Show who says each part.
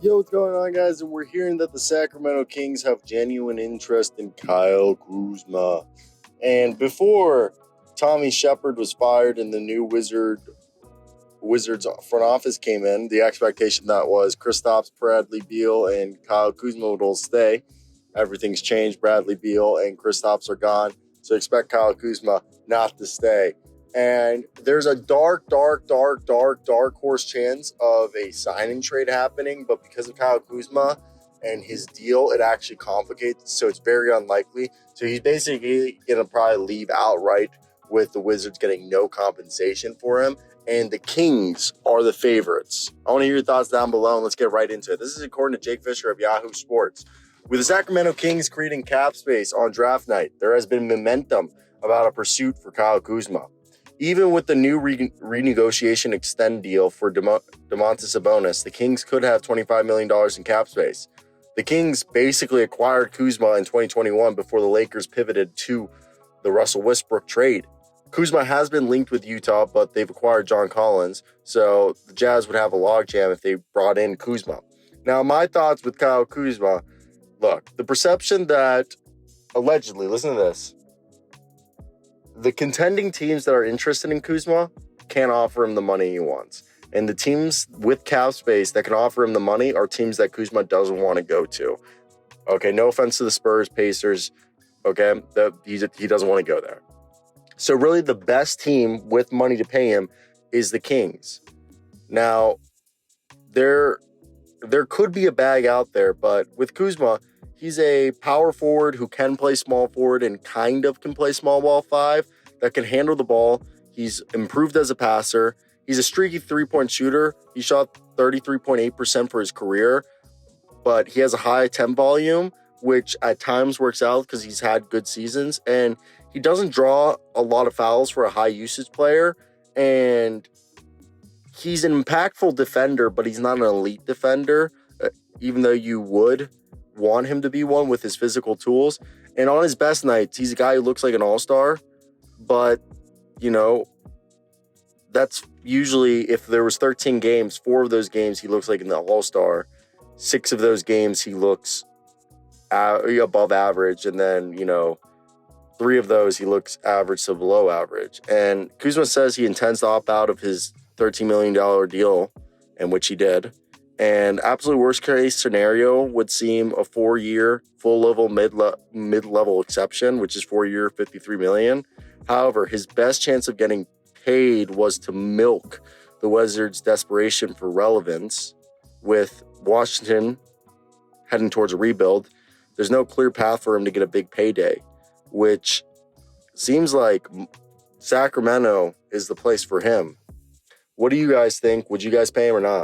Speaker 1: Yo, what's going on, guys? And we're hearing that the Sacramento Kings have genuine interest in Kyle Kuzma. And before Tommy Shepard was fired and the new Wizards front office came in, the expectation that was Kristaps, Bradley Beal, and Kyle Kuzma would all stay. Everything's changed. Bradley Beal and Kristaps are gone. So expect Kyle Kuzma not to stay. And there's a dark horse chance of a signing trade happening, but because of Kyle Kuzma and his deal, it actually complicates, so it's very unlikely. So he's basically going to probably leave outright with the Wizards getting no compensation for him, and the Kings are the favorites. I want to hear your thoughts down below, and let's get right into it. This is according to Jake Fisher of YAHOO Sports. With the Sacramento Kings creating cap space on draft night, there has been momentum about a pursuit for Kyle Kuzma. Even with the new renegotiate-and-extend deal for Domantas Sabonis, the Kings could have $25 million in cap space. The Kings basically acquired Kuzma in 2021 before the Lakers pivoted to the Russell Westbrook trade. Kuzma has been linked with Utah, but they've acquired John Collins, so the Jazz would have a logjam if they brought in Kuzma. Now, my thoughts with Kyle Kuzma, look, the perception that allegedly, listen to this, the contending teams that are interested in Kuzma can't offer him the money he wants. And the teams with cap space that can offer him the money are teams that Kuzma doesn't want to go to. Okay, no offense to the Spurs, Pacers. Okay, he doesn't want to go there. So really the best team with money to pay him is the Kings. Now, there could be a bag out there, but with Kuzma, he's a power forward who can play small forward and kind of can play small ball 5 that can handle the ball. He's improved as a passer. He's a streaky three-point shooter. He shot 33.8% for his career, but he has a high attempt volume, which at times works out because he's had good seasons. And he doesn't draw a lot of fouls for a high usage player. And he's an impactful defender, but he's not an elite defender, even though you would want him to be one with his physical tools. And on his best nights, he's a guy who looks like an all-star, but that's usually, if there was 13 games, 4 of those games he looks like an all-star. 6 of those games he looks above average, and then 3 of those he looks average to below average. And Kuzma says he intends to opt out of his $13 million deal, and which he did. And absolute worst case scenario would seem a 4-year full-level mid-level exception, which is 4-year, $53 million. However, his best chance of getting paid was to milk the Wizards' desperation for relevance. With Washington heading towards a rebuild, there's no clear path for him to get a big payday, which seems like Sacramento is the place for him. What do you guys think? Would you guys pay him or not?